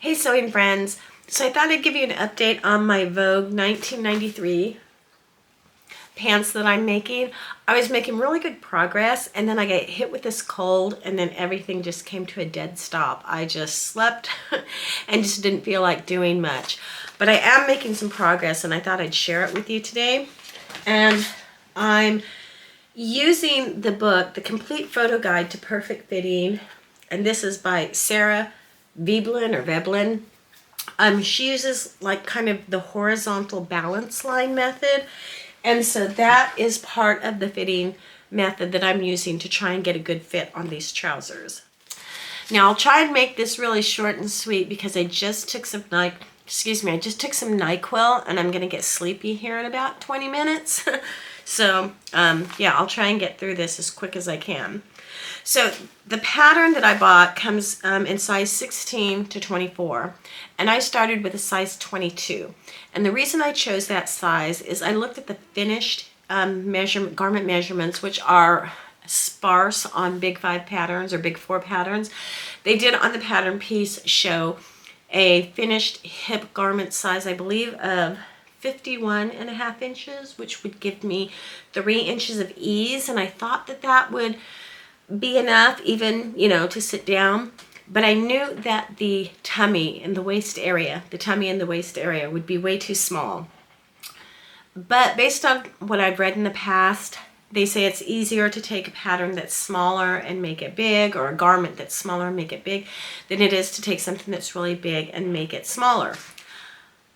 Hey sewing friends, so I thought I'd give you an update on my Vogue 1993 pants that I'm making. I was making really good progress and then I got hit with this cold and then everything just came to a dead stop. I just slept and just didn't feel like doing much. But I am making some progress and I thought I'd share it with you today. And I'm using the book, The Complete Photo Guide to Perfect Fitting, and this is by Sarah Veblen. She uses like kind of the horizontal balance line method, and so that is part of the fitting method that I'm using to try and get a good fit on these trousers. Now I'll try and make this really short and sweet because I just took some NyQuil and I'm gonna get sleepy here in about 20 minutes. So yeah, I'll try and get through this as quick as I can. So the pattern that I bought comes in size 16 to 24, and I started with a size 22. And the reason I chose that size is I looked at the finished garment measurements, which are sparse on Big 5 patterns or Big 4 patterns. They did on the pattern piece show a finished hip garment size, I believe, of 51.5 inches, which would give me 3 inches of ease, and I thought that that would be enough even, to sit down. But I knew that the tummy and the waist area would be way too small. But based on what I've read in the past, they say it's easier to take a pattern that's smaller and make it big, or a garment that's smaller and make it big, than it is to take something that's really big and make it smaller.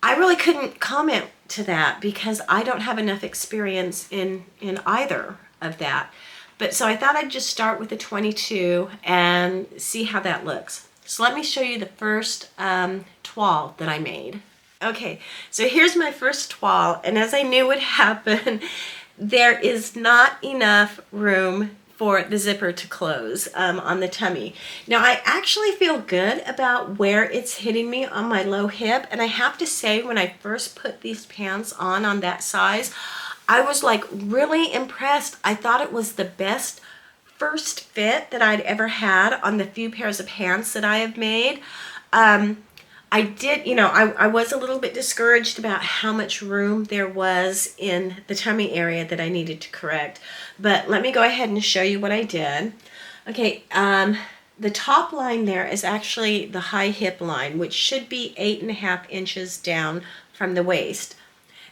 I really couldn't comment to that because I don't have enough experience in either of that. But so I thought I'd just start with the 22 and see how that looks. So let me show you the first toile that I made. Okay, so here's my first toile, and as I knew would happen, there is not enough room for the zipper to close on the tummy. Now I actually feel good about where it's hitting me on my low hip, and I have to say when I first put these pants on that size, I was like really impressed. I thought it was the best first fit that I'd ever had on the few pairs of pants that I have made. I did, I was a little bit discouraged about how much room there was in the tummy area that I needed to correct. But let me go ahead and show you what I did. Okay, the top line there is actually the high hip line, which should be 8.5 inches down from the waist.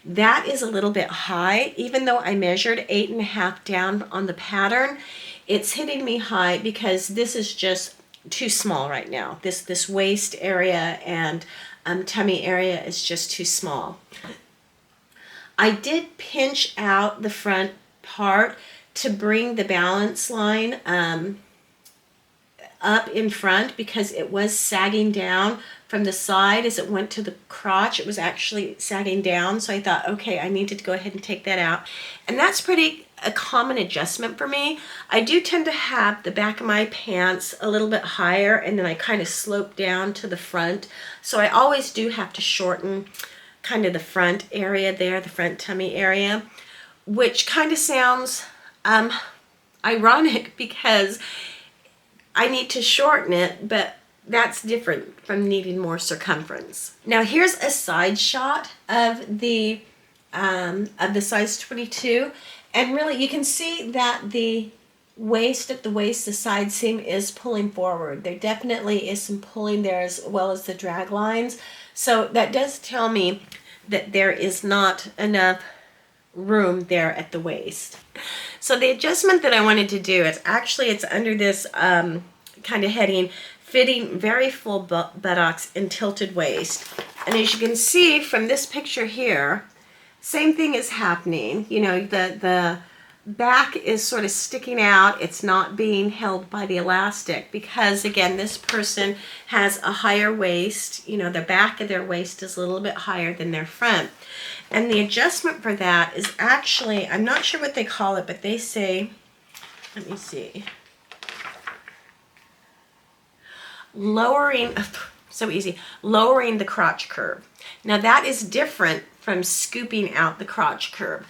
That is a little bit high. Even though I measured 8.5 down on the pattern, it's hitting me high because this is just too small right now. This waist area and tummy area is just too small. I did pinch out the front part to bring the balance line up in front because it was sagging down from the side. As it went to the crotch, it was actually sagging down, so I thought, okay, I needed to go ahead and take that out. And that's pretty a common adjustment for me. I do tend to have the back of my pants a little bit higher, and then I kind of slope down to the front, so I always do have to shorten kind of the front area there, the front tummy area, which kind of sounds ironic because I need to shorten it, but that's different from needing more circumference. Now here's a side shot of the size 22, and really you can see that the waist at the waist, the side seam is pulling forward. There definitely is some pulling there as well as the drag lines. So that does tell me that there is not enough room there at the waist. So the adjustment that I wanted to do is actually, it's under this kind of heading, fitting very full buttocks and tilted waist. And as you can see from this picture here, same thing is happening. The back is sort of sticking out. It's not being held by the elastic because, again, this person has a higher waist. The back of their waist is a little bit higher than their front. And the adjustment for that is actually, I'm not sure what they call it, but they say, let me see, lowering the crotch curve. Now that is different from scooping out the crotch curve.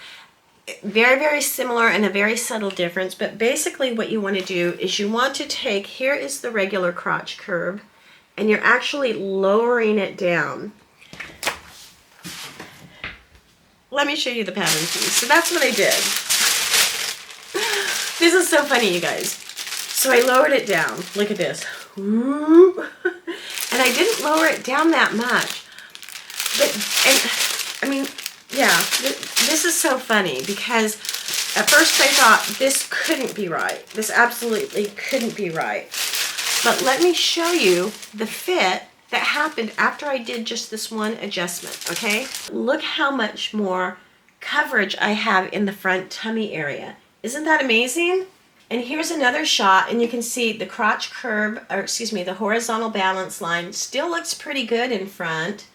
Very, very similar and a very subtle difference, but basically what you want to do is you want to take, here is the regular crotch curve, and you're actually lowering it down. Let me show you the pattern piece. So that's what I did. This is so funny, you guys. So I lowered it down. Look at this. And I didn't lower it down that much. But, and I mean, yeah, this is so funny because at first I thought this couldn't be right. This absolutely couldn't be right. But let me show you the fit that happened after I did just this one adjustment, okay? Look how much more coverage I have in the front tummy area. Isn't that amazing? And here's another shot, and you can see the crotch curve, or excuse me, the horizontal balance line still looks pretty good in front.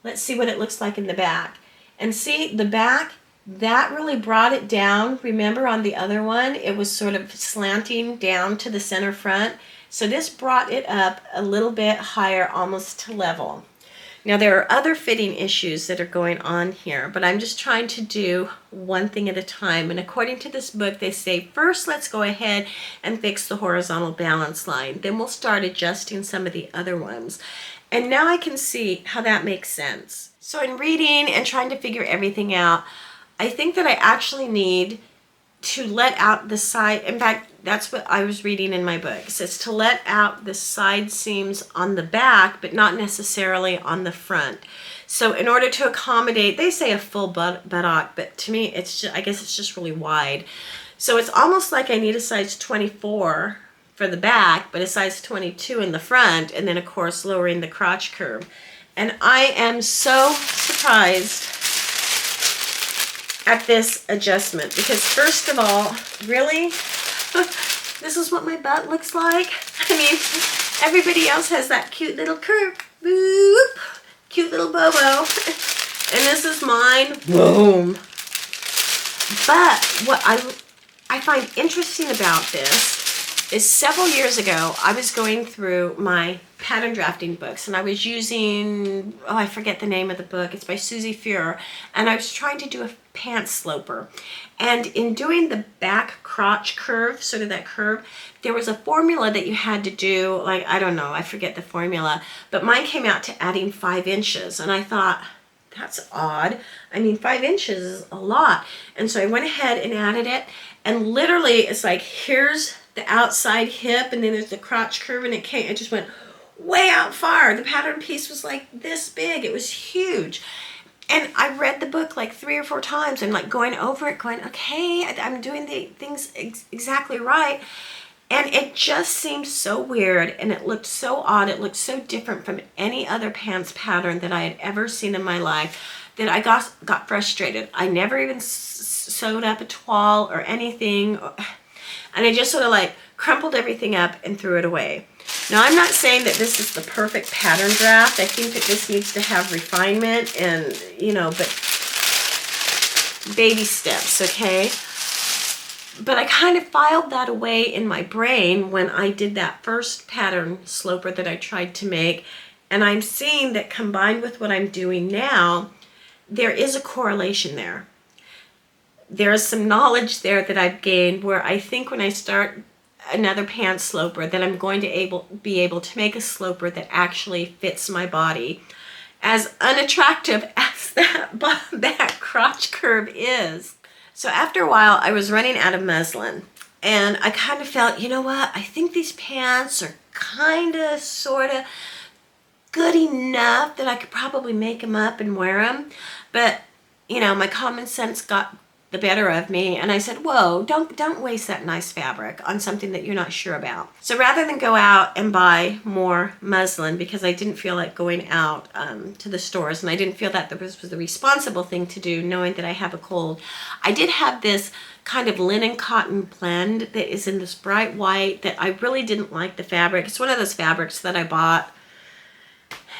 Let's see what it looks like in the back. And see, the back, that really brought it down. Remember on the other one, it was sort of slanting down to the center front. So this brought it up a little bit higher, almost to level. Now there are other fitting issues that are going on here, but I'm just trying to do one thing at a time. And according to this book, they say, first let's go ahead and fix the horizontal balance line. Then we'll start adjusting some of the other ones. And now I can see how that makes sense. So in reading and trying to figure everything out, I think that I actually need to let out the side. In fact, that's what I was reading in my book. It says to let out the side seams on the back, but not necessarily on the front. So in order to accommodate, they say a full buttock, but to me, it's just, I guess it's just really wide. So it's almost like I need a size 24 for the back, but a size 22 in the front, and then of course lowering the crotch curve. And I am so surprised at this adjustment because first of all, really, this is what my butt looks like. I mean, everybody else has that cute little curve, boop, cute little bobo, and this is mine, boom. But what I find interesting about this is several years ago, I was going through my pattern drafting books and I was using, oh, I forget the name of the book. It's by Susie Fuhrer. And I was trying to do a pant sloper. And in doing the back crotch curve, sort of that curve, there was a formula that you had to do, like, I don't know, I forget the formula, but mine came out to adding 5 inches. And I thought, that's odd. I mean, 5 inches is a lot. And so I went ahead and added it. And literally, it's like, here's the outside hip, and then there's the crotch curve, and it just went way out far. The pattern piece was like this big. It was huge. And I read the book like 3 or 4 times. I'm like going over it, going, okay, I'm doing the things exactly right. And it just seemed so weird, and it looked so odd. It looked so different from any other pants pattern that I had ever seen in my life that I got frustrated. I never even sewed up a toile or anything. And I just sort of like crumpled everything up and threw it away. Now, I'm not saying that this is the perfect pattern draft. I think that this needs to have refinement and, you know, but baby steps, okay? But I kind of filed that away in my brain when I did that first pattern sloper that I tried to make. And I'm seeing that combined with what I'm doing now, there is a correlation there. There is some knowledge there that I've gained where I think when I start another pant sloper that I'm going to be able to make a sloper that actually fits my body. As unattractive as that crotch curve is. So after a while, I was running out of muslin. And I kind of felt, you know what? I think these pants are kind of, sort of good enough that I could probably make them up and wear them. But, you know, my common sense got the better of me, and I said, whoa, don't waste that nice fabric on something that you're not sure about. So rather than go out and buy more muslin, because I didn't feel like going out to the stores, and I didn't feel that this was the responsible thing to do, knowing that I have a cold, I did have this kind of linen cotton blend that is in this bright white that I really didn't like the fabric. It's one of those fabrics that I bought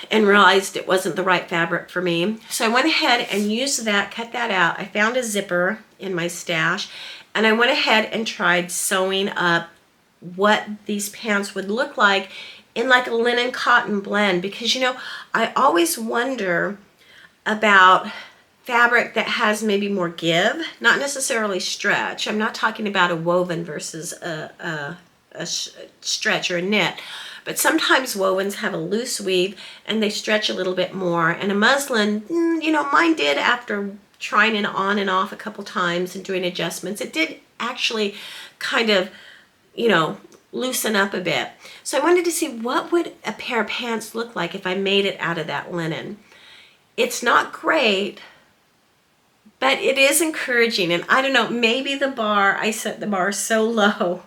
and realized it wasn't the right fabric for me. So I went ahead and used that, cut that out. I found a zipper in my stash, and I went ahead and tried sewing up what these pants would look like in like a linen cotton blend, because, you know, I always wonder about fabric that has maybe more give, not necessarily stretch. I'm not talking about a woven versus a stretch or a knit, But sometimes wovens have a loose weave and they stretch a little bit more. And a muslin, you know, mine did after trying it on and off a couple times and doing adjustments. It did actually kind of, you know, loosen up a bit. So I wanted to see what would a pair of pants look like if I made it out of that linen. It's not great, but it is encouraging. And I don't know, maybe I set the bar so low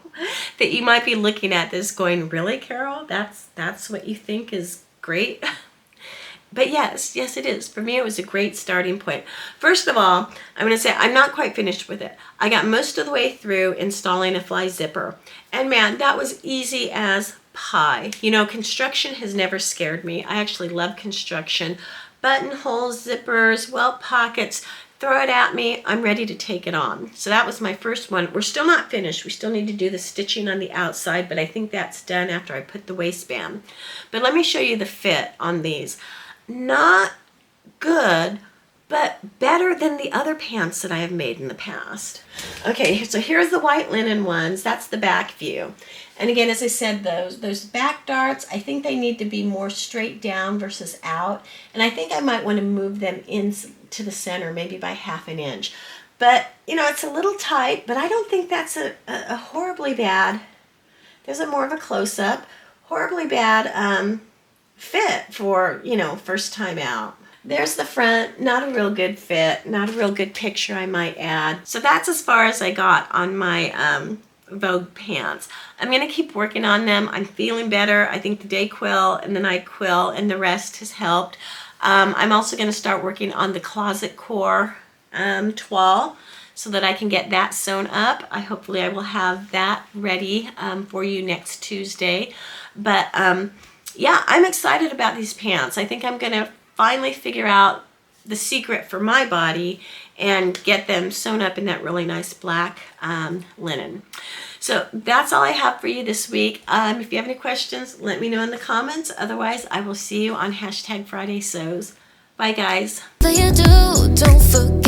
that you might be looking at this going, really, Carol? That's what you think is great? But yes, it is. For me, it was a great starting point. First of all, I'm going to say I'm not quite finished with it. I got most of the way through installing a fly zipper. And man, that was easy as pie. You know, construction has never scared me. I actually love construction. Buttonholes, zippers, welt pockets, throw it at me. I'm ready to take it on. So that was my first one. We're still not finished. We still need to do the stitching on the outside, but I think that's done after I put the waistband. But let me show you the fit on these. Not good, but better than the other pants that I have made in the past. Okay, so here's the white linen ones. That's the back view. And again, as I said, those back darts, I think they need to be more straight down versus out. And I think I might want to move them into the center, maybe by 1/2 inch. But, you know, it's a little tight, but I don't think that's a horribly bad, there's a more of a close-up, horribly bad fit for, you know, first time out. There's the front, not a real good fit, not a real good picture, I might add. So that's as far as I got on my Vogue pants. I'm going to keep working on them. I'm feeling better. I think the day quill and the night quill and the rest has helped. I'm also going to start working on the closet core toile so that I can get that sewn up. Hopefully I will have that ready for you next Tuesday. But yeah, I'm excited about these pants. I think I'm going to finally figure out the secret for my body and get them sewn up in that really nice black linen. So that's all I have for you this week. If you have any questions, let me know in the comments. Otherwise, I will see you on #FridaySews. Bye, guys. Don't forget.